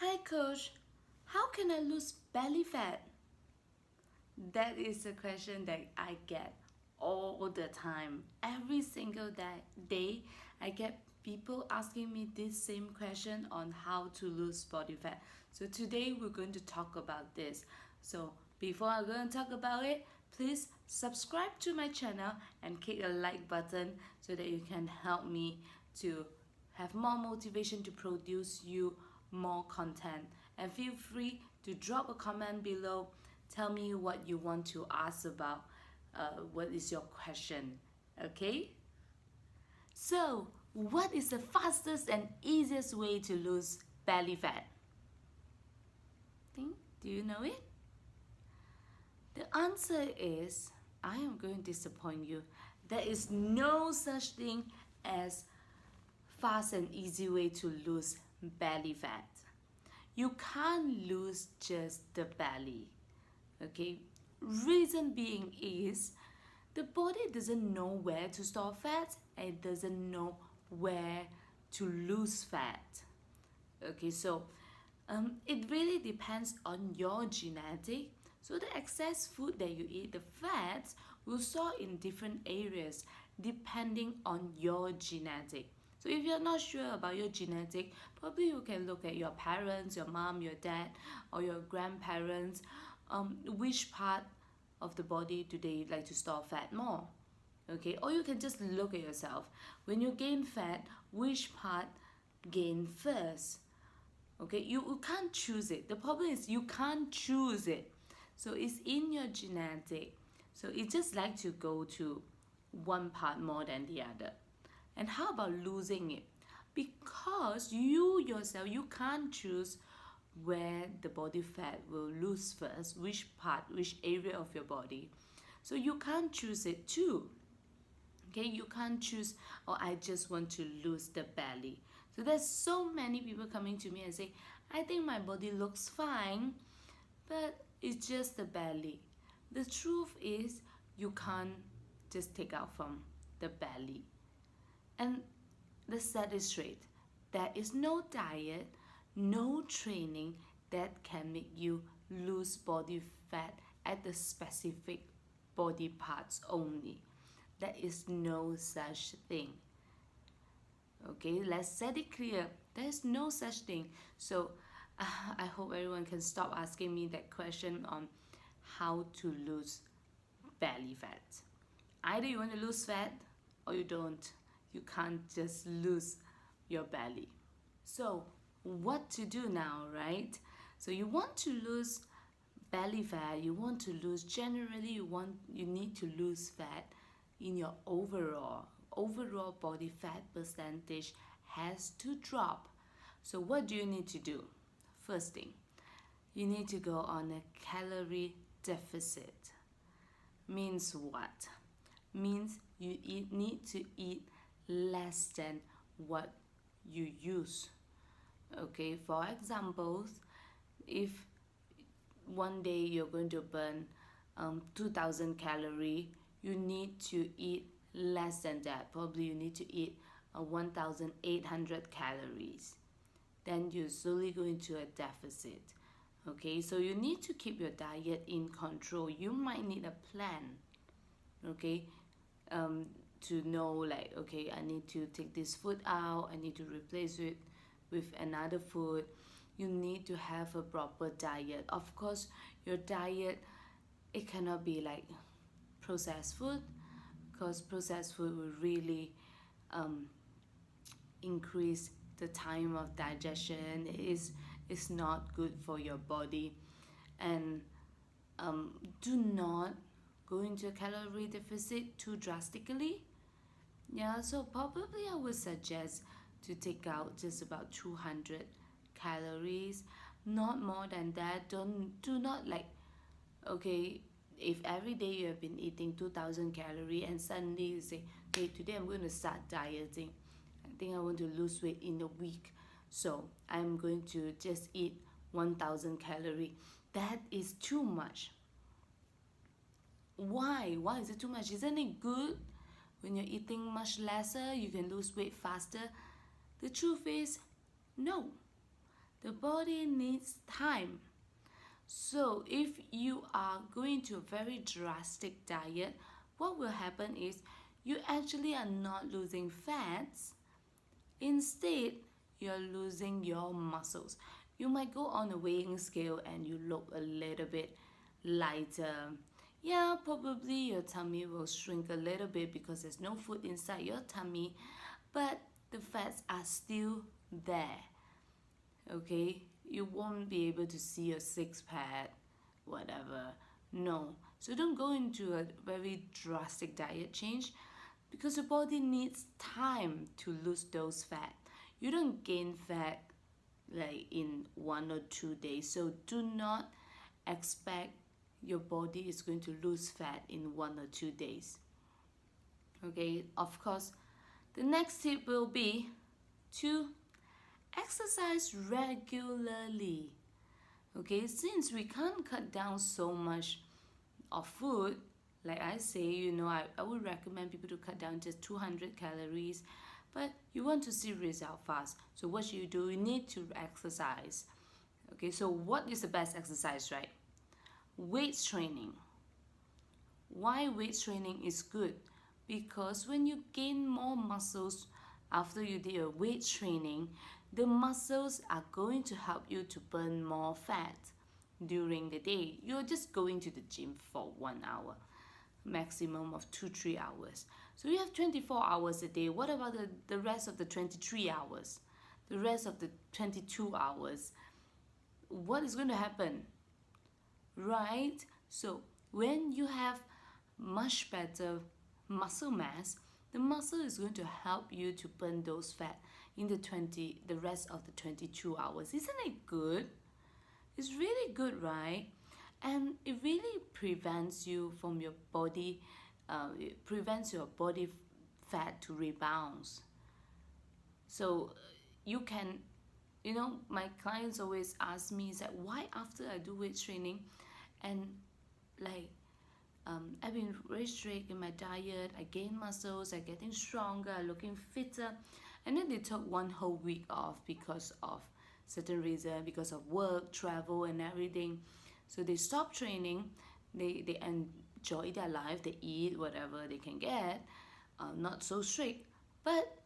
Hi coach, how can I lose belly fat? That is a question that I get all the time. Every single day I get people asking me this same question on how to lose body fat. So today we're going to talk about this. So before I go and talk about it, please subscribe to my channel and click the like button so that you can help me to have more motivation to produce you more content. And feel free to drop a comment below. Tell me what you want to ask about. What is your question? Okay? So, what is the fastest and easiest way to lose belly fat? Do you know it? The answer is, I am going to disappoint you. There is no such thing as fast and easy way to lose belly fat. You can't lose just the belly. Okay, reason being is the body doesn't know where to store fat and it doesn't know where to lose fat. Okay, so it really depends on your genetic. So the excess food that you eat, the fats will store in different areas depending on your genetic. So if you're not sure about your genetic, probably you can look at your parents, your mom, your dad, or your grandparents. Which part of the body do they like to store fat more? Okay, or you can just look at yourself. When you gain fat, which part gain first? Okay, you can't choose it. The problem is you can't choose it. So it's in your genetic. So it just like to go to one part more than the other. And how about losing it? Because you yourself, you can't choose where the body fat will lose first, which part, which area of your body. So you can't choose it too. Okay, you can't choose, oh, I just want to lose the belly. So there's so many people coming to me and say, I think my body looks fine, but it's just the belly. The truth is, you can't just take out from the belly. And the set is straight. There is no diet, no training that can make you lose body fat at the specific body parts only. There is no such thing. Okay, let's set it clear. There is no such thing. So I hope everyone can stop asking me that question on how to lose belly fat. Either you want to lose fat or you don't. You can't just lose your belly. So what to do now, right? So you want to lose belly fat, you want to lose, generally you need to lose fat in your overall body fat percentage has to drop. So what do you need to do? First thing, you need to go on a calorie deficit. Means what? Means you need to eat less than what you use. Okay, for example, if one day you're going to burn 2000 calories, you need to eat less than that. Probably you need to eat 1800 calories. Then you're slowly going to a deficit. Okay, so you need to keep your diet in control. You might need a plan. Okay, to know, like, okay, I need to take this food out, I need to replace it with another food. You need to have a proper diet. Of course, your diet, it cannot be like processed food, because processed food will really increase the time of digestion. It's not good for your body. And do not go into a calorie deficit too drastically. Yeah, so probably I would suggest to take out just about 200 calories, not more than that. Do not like, okay, if every day you have been eating 2000 calories and suddenly you say, okay, today I'm going to start dieting. I think I want to lose weight in a week, so I'm going to just eat 1000 calories. That is too much. Why is it too much? Isn't it good? When you're eating much lesser, you can lose weight faster. The truth is, no. The body needs time. So if you are going to a very drastic diet, what will happen is you actually are not losing fats. Instead, you're losing your muscles. You might go on a weighing scale and you look a little bit lighter. Yeah, probably your tummy will shrink a little bit because there's no food inside your tummy, but the fats are still there. Okay, you won't be able to see your six pack, whatever. No, so don't go into a very drastic diet change because your body needs time to lose those fat. You don't gain fat like in 1 or 2 days, so do not expect your body is going to lose fat in 1 or 2 days. Okay, of course, the next tip will be to exercise regularly. Okay, since we can't cut down so much of food, like I say, I would recommend people to cut down just 200 calories, but you want to see result fast. So what should you do? You need to exercise. Okay, so what is the best exercise, right? Weight training. Why weight training is good? Because when you gain more muscles after you did your weight training, the muscles are going to help you to burn more fat during the day. You're just going to the gym for 1 hour, maximum of 2-3 hours. So you have 24 hours a day. What about the rest of the 23 hours? The rest of the 22 hours? What is going to happen? Right? So when you have much better muscle mass, the muscle is going to help you to burn those fat in the rest of the 22 hours. Isn't it good? It's really good, right? And it really prevents you from your body, it prevents your body fat to rebound. So you can, my clients always ask me, is that why after I do weight training and like I've been very strict in my diet, I gain muscles, I'm getting stronger, looking fitter, and then they took 1 whole week off because of certain reason, because of work, travel, and everything. So they stop training, they enjoy their life, they eat whatever they can get, not so strict, but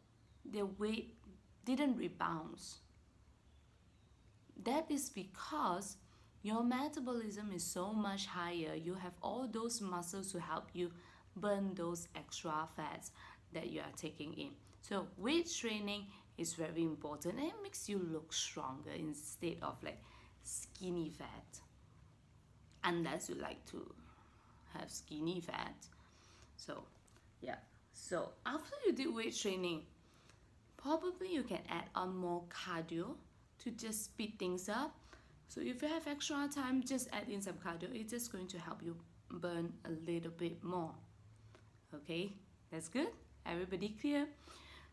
their weight didn't rebound. That is because your metabolism is so much higher. You have all those muscles to help you burn those extra fats that you are taking in. So weight training is very important and it makes you look stronger instead of like skinny fat. Unless you like to have skinny fat. So yeah. So after you did weight training, probably you can add on more cardio to just speed things up. So if you have extra time, just add in some cardio. It's just going to help you burn a little bit more. Okay, that's good. Everybody clear?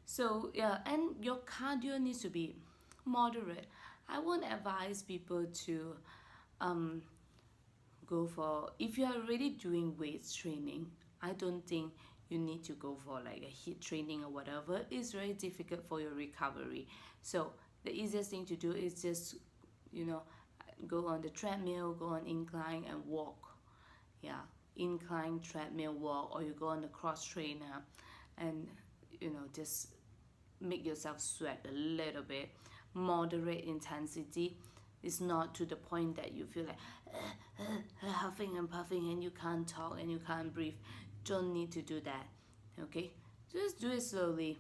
So yeah, and your cardio needs to be moderate. I won't advise people to go for, if you are already doing weight training, I don't think you need to go for like a HIIT training or whatever. It's very difficult for your recovery. So the easiest thing to do is just, go on the treadmill, go on incline and walk. Yeah, incline, treadmill, walk, or you go on the cross trainer and, just make yourself sweat a little bit. Moderate intensity. It's not to the point that you feel like huffing and puffing and you can't talk and you can't breathe. Don't need to do that. Okay, just do it slowly.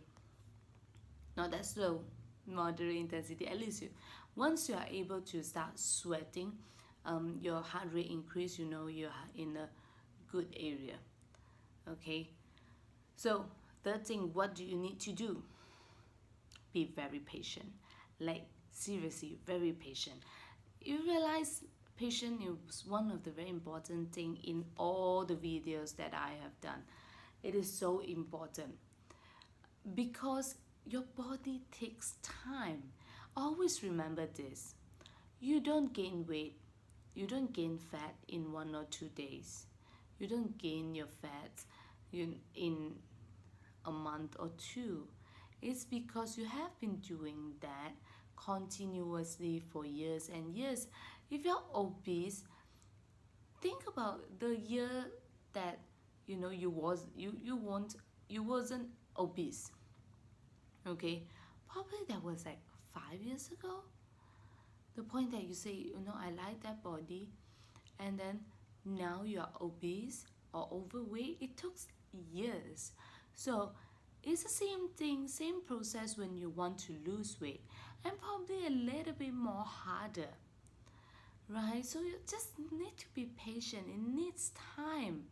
Not that slow. Moderate intensity. At least once you are able to start sweating, your heart rate increase. You're in a good area. Okay, so third thing, what do you need to do? Be very patient. Like seriously, very patient. You realize patience is one of the very important thing in all the videos that I have done. It is so important because your body takes time. Always remember this. You don't gain weight, you don't gain fat in 1 or 2 days. You don't gain your fat in a month or two. It's because you have been doing that continuously for years and years. If you're obese, think about the year that you wasn't obese. Okay, probably that was like 5 years ago. The point that you say, I like that body, and then now you're obese or overweight, it took years. So it's the same thing, same process when you want to lose weight, and probably a little bit more harder, right? So you just need to be patient. It needs time.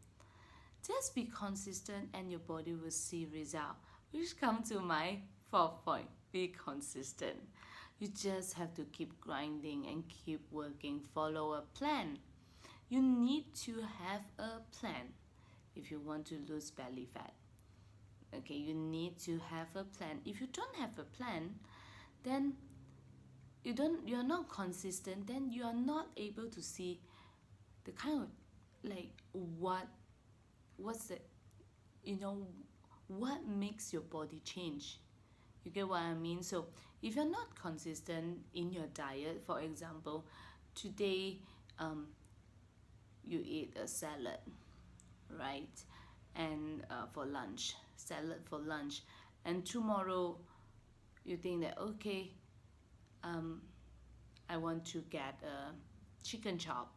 Just be consistent and your body will see result. Which comes to my fourth point, be consistent. You just have to keep grinding and keep working, follow a plan. You need to have a plan if you want to lose belly fat. Okay, you need to have a plan. If you don't have a plan, then you're not consistent, then you are not able to see the kind of like what's the what makes your body change. You get what I mean? So if you're not consistent in your diet, for example, today you eat a salad, right? And for lunch, salad for lunch, and tomorrow you think that, okay, I want to get a chicken chop.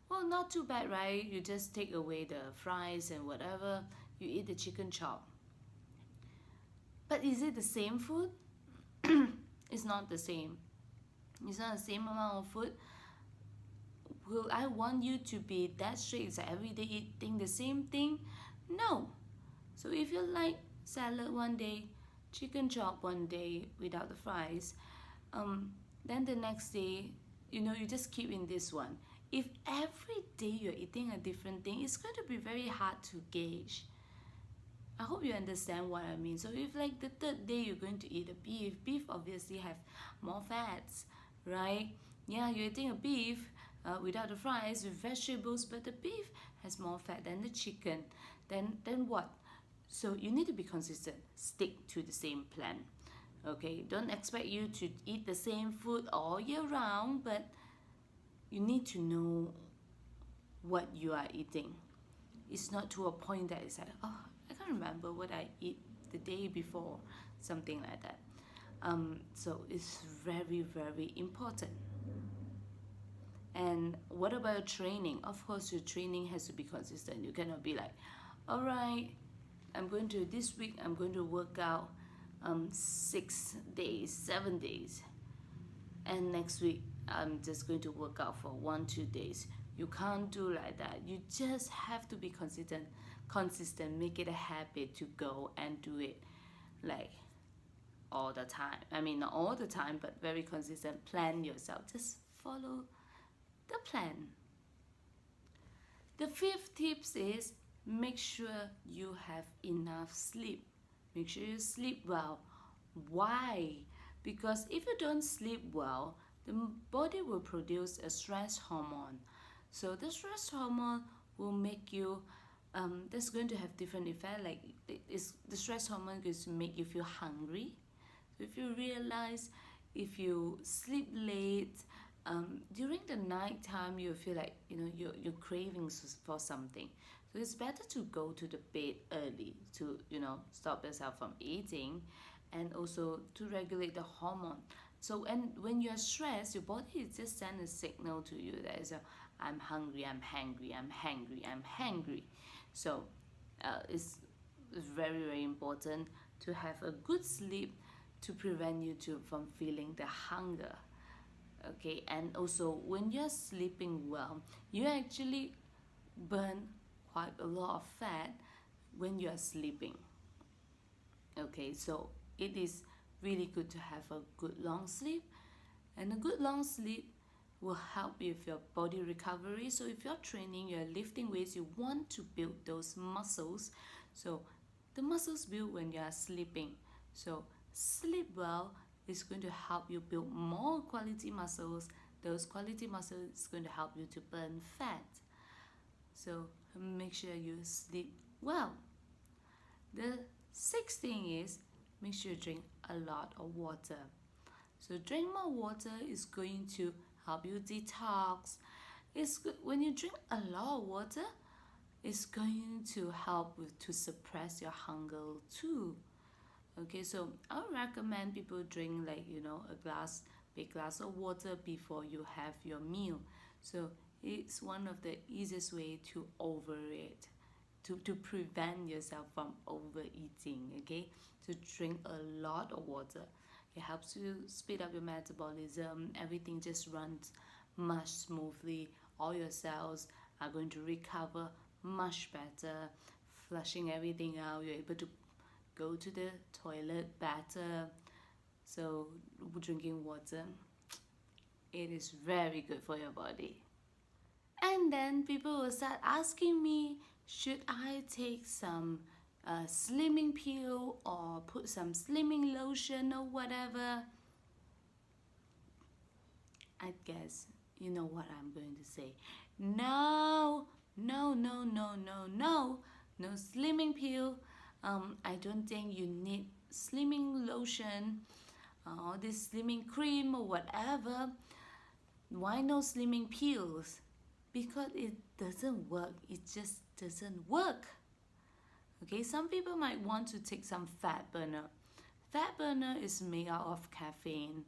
Well, not too bad, right? You just take away the fries and whatever, you eat the chicken chop. But is it the same food? It's not the same. It's not the same amount of food. Will I want you to be that strict, so every day eating the same thing? No. So if you like salad one day, chicken chop one day without the fries, then the next day, you just keep in this one. If every day you're eating a different thing, it's going to be very hard to gauge. I hope you understand what I mean. So if like the third day you're going to eat a beef obviously have more fats, right? Yeah, you're eating a beef without the fries with vegetables, but the beef has more fat than the chicken. Then what? So you need to be consistent. Stick to the same plan. Okay, don't expect you to eat the same food all year round, but you need to know what you are eating. It's not to a point that it's like, oh, I can't remember what I eat the day before, something like that. So it's very, very important. And what about your training? Of course, your training has to be consistent. You cannot be like, all right, this week I'm going to work out 6 days, 7 days, and next week I'm just going to work out for 1-2 days. You can't do like that. You just have to be consistent. Make it a habit to go and do it like all the time. I mean, not all the time, but very consistent. Plan yourself. Just follow the plan. The fifth tips is make sure you have enough sleep. Make sure you sleep well. Why? Because if you don't sleep well, the body will produce a stress hormone. So the stress hormone will make you, that's going to have different effect. Like the stress hormone is to make you feel hungry. So if you realize, if you sleep late, during the night time you feel like you're craving for something. So it's better to go to the bed early to stop yourself from eating, and also to regulate the hormone. So and when you're stressed, your body is just send a signal to you that is I'm hungry, I'm hangry, I'm hangry, I'm hangry. So it's very, very important to have a good sleep to prevent you from feeling the hunger. Okay, and also when you're sleeping well, you actually burn quite a lot of fat when you're sleeping. Okay, so it is really good to have a good long sleep, and a good long sleep will help with your body recovery. So if you're training, you're lifting weights, you want to build those muscles. So the muscles build when you are sleeping. So sleep well is going to help you build more quality muscles. Those quality muscles is going to help you to burn fat. So make sure you sleep well. The sixth thing is make sure you drink a lot of water. So drink more water is going to help you detox. It's good when you drink a lot of water, it's going to help with to suppress your hunger too. Okay, so I would recommend people drink like a big glass of water before you have your meal. So it's one of the easiest way to overeat, to prevent yourself from overeating. Okay, to drink a lot of water. It helps you speed up your metabolism. Everything just runs much smoothly. All your cells are going to recover much better, flushing everything out. You're able to go to the toilet better. So drinking water, it is very good for your body. And then people will start asking me, should I take some slimming pill or put some slimming lotion or whatever? I guess you know what I'm going to say. No, no, no, no, no, no, no slimming pill. I don't think you need slimming lotion or this slimming cream or whatever. Why no slimming pills? Because it doesn't work. It just doesn't work. Okay, some people might want to take some fat burner. Fat burner is made out of caffeine,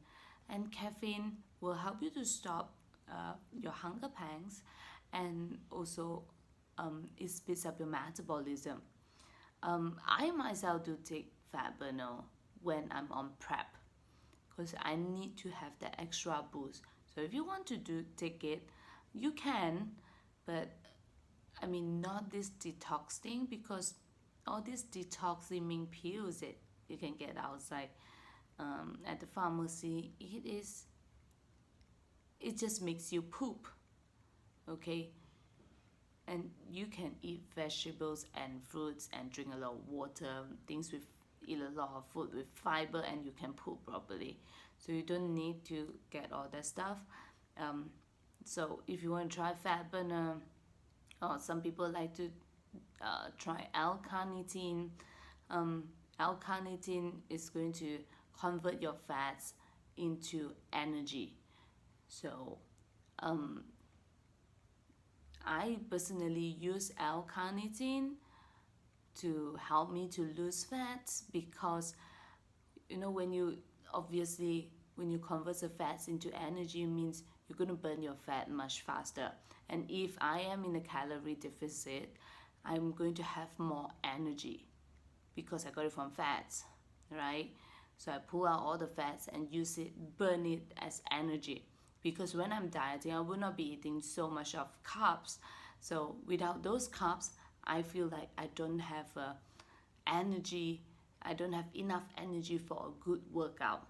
and caffeine will help you to stop your hunger pangs, and also it speeds up your metabolism. I myself do take fat burner when I'm on prep because I need to have that extra boost. So if you want to take it, you can, but I mean not this detox thing, because all these detoxing pills that you can get outside at the pharmacy, it just makes you poop. Okay, and you can eat vegetables and fruits and drink a lot of water, eat a lot of food with fiber, and you can poop properly. So you don't need to get all that stuff. So if you want to try fat burner, or some people like to try L-carnitine. L-carnitine is going to convert your fats into energy. So I personally use L-carnitine to help me to lose fats, because when you convert the fats into energy, means you're going to burn your fat much faster. And if I am in a calorie deficit, I'm going to have more energy because I got it from fats, right? So I pull out all the fats and burn it as energy. Because when I'm dieting, I will not be eating so much of carbs. So without those carbs, I feel like I don't have energy. I don't have enough energy for a good workout.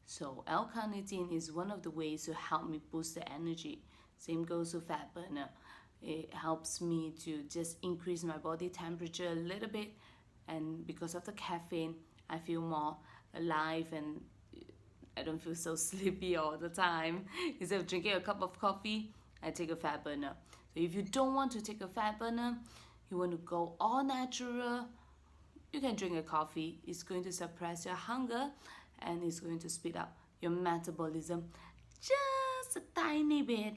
So L-carnitine is one of the ways to help me boost the energy. Same goes with fat burner. It helps me to just increase my body temperature a little bit, and because of the caffeine, I feel more alive and I don't feel so sleepy all the time. Instead of drinking a cup of coffee, I take a fat burner. So if you don't want to take a fat burner, you want to go all natural, you can drink a coffee. It's going to suppress your hunger and it's going to speed up your metabolism just a tiny bit.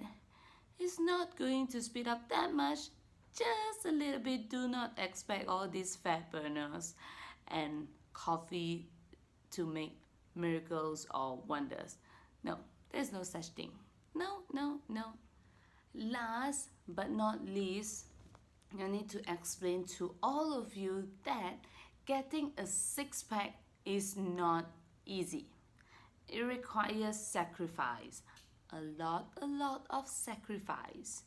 It's not going to speed up that much, just a little bit. Do not expect all these fat burners and coffee to make miracles or wonders. No, there's no such thing. No, no, no. Last but not least, I need to explain to all of you that getting a six-pack is not easy. It requires sacrifice. A lot of sacrifice.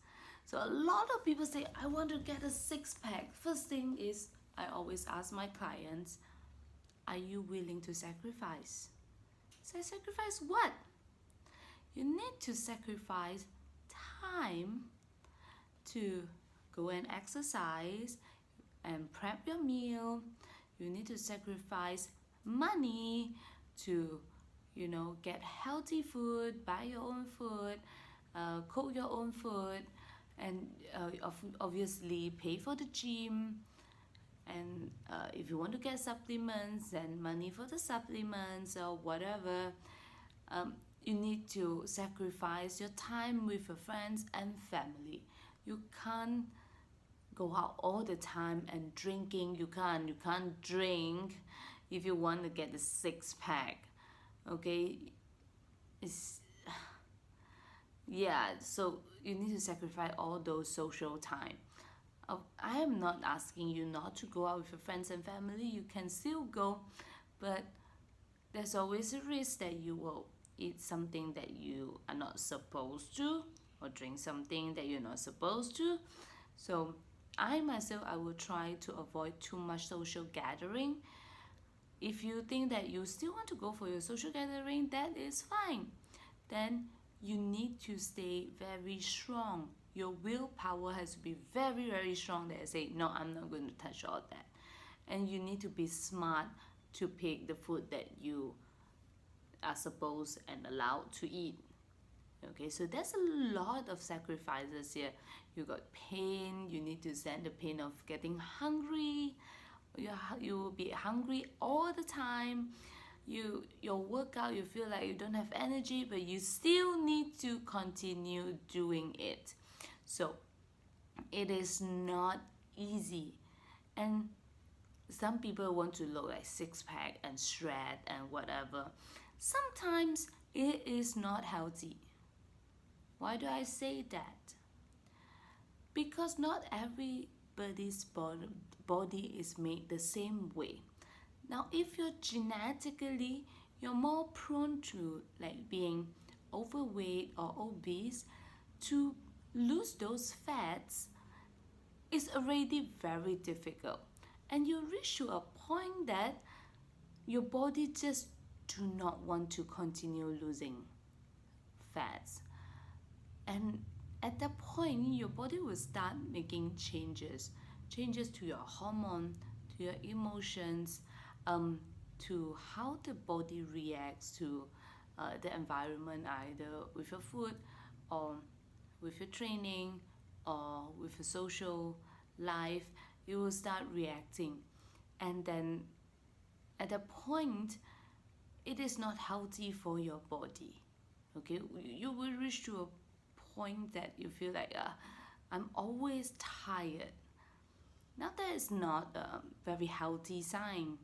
So a lot of people say, I want to get a six-pack. First thing is, I always ask my clients, are you willing to sacrifice? So sacrifice what? You need to sacrifice time to go and exercise and prep your meal. You need to sacrifice money to get healthy food, buy your own food, cook your own food, and obviously pay for the gym. And if you want to get supplements, then money for the supplements or whatever. You need to sacrifice your time with your friends and family. You can't go out all the time and drinking. You can't drink if you want to get the six pack. Okay, it's yeah. So you need to sacrifice all those social time. I am not asking you not to go out with your friends and family. You can still go, but there's always a risk that you will eat something that you are not supposed to, or drink something that you're not supposed to. So I myself, I will try to avoid too much social gathering. If you think that you still want to go for your social gathering, that is fine. Then you need to stay very strong. Your willpower has to be very, very strong that I say, no, I'm not going to touch all that. And you need to be smart to pick the food that you are supposed and allowed to eat. Okay, so there's a lot of sacrifices here. You got pain, you need to stand the pain of getting hungry. You will be hungry all the time. Your workout, you feel like you don't have energy, but you still need to continue doing it. So it is not easy. And some people want to look like six pack and shred and whatever. Sometimes it is not healthy. Why do I say that? Because not everybody's body is made the same way. Now, if you're genetically, you're more prone to like being overweight or obese, to lose those fats is already very difficult. And you reach to a point that your body just do not want to continue losing fats. And at that point, your body will start making changes to your hormone, to your emotions, to how the body reacts to the environment, either with your food or with your training or with your social life. You will start reacting, and then at that point, it is not healthy for your body. Okay, you will reach to a point that you feel like I'm always tired. Now that is not a very healthy sign.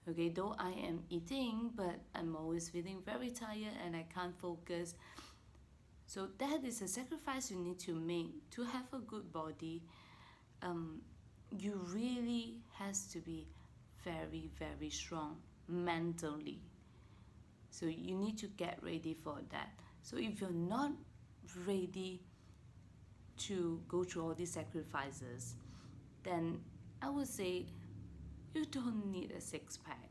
Okay, though I am eating, but I'm always feeling very tired and I can't focus. So that is a sacrifice you need to make to have a good body. You really has to be very, very strong mentally. So you need to get ready for that. So if you're not ready to go through all these sacrifices, then I would say you don't need a six pack.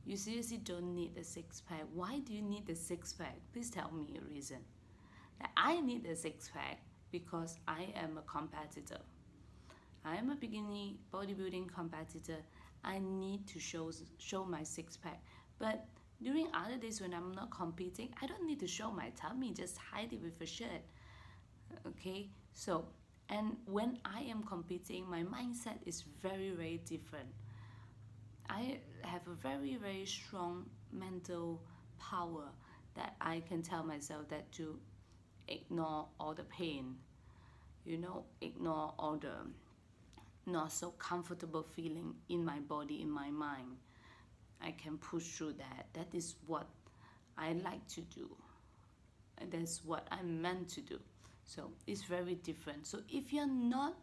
You seriously don't need a six pack. Why do you need a six pack? Please tell me a reason. I need a six pack because I am a competitor. I am a beginning bodybuilding competitor. I need to show my six pack. But during other days when I'm not competing, I don't need to show my tummy, just hide it with a shirt. Okay, so, and when I am competing, my mindset is very, very different. I have a very, very strong mental power that I can tell myself that to ignore all the pain, ignore all the not so comfortable feeling in my body, in my mind. I can push through that. That is what I like to do. And that's what I'm meant to do. So it's very different. So if you're not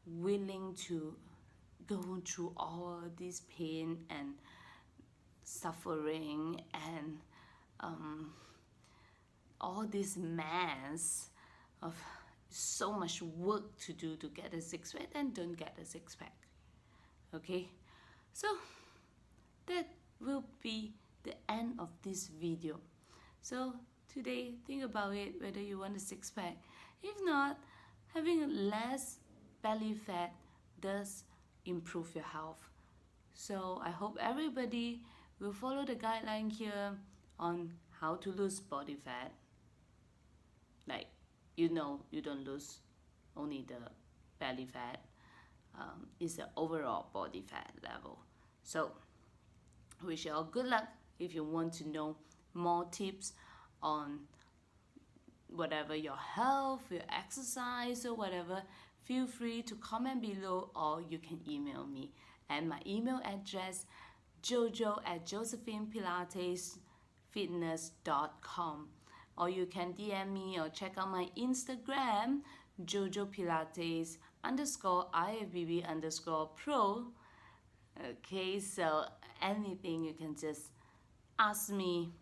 willing to go through all this pain and suffering and all this mess of so much work to do to get a six pack, then don't get a six pack. Okay, so that will be the end of this video. So today, think about it whether you want a six pack. If not, having less belly fat does improve your health. So I hope everybody will follow the guideline here on how to lose body fat. Like, you don't lose only the belly fat, it's the overall body fat level. So wish you all good luck if you want to know more tips on whatever your health, your exercise, or whatever, feel free to comment below, or you can email me. And my email address, jojo@josephinepilatesfitness.com. Or you can DM me or check out my Instagram, jojo_pilates_IFBB_pro. Okay, so anything you can just ask me,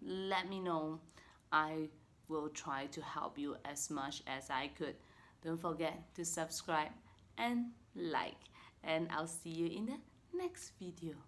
let me know. I will try to help you as much as I could. Don't forget to subscribe and like, and I'll see you in the next video.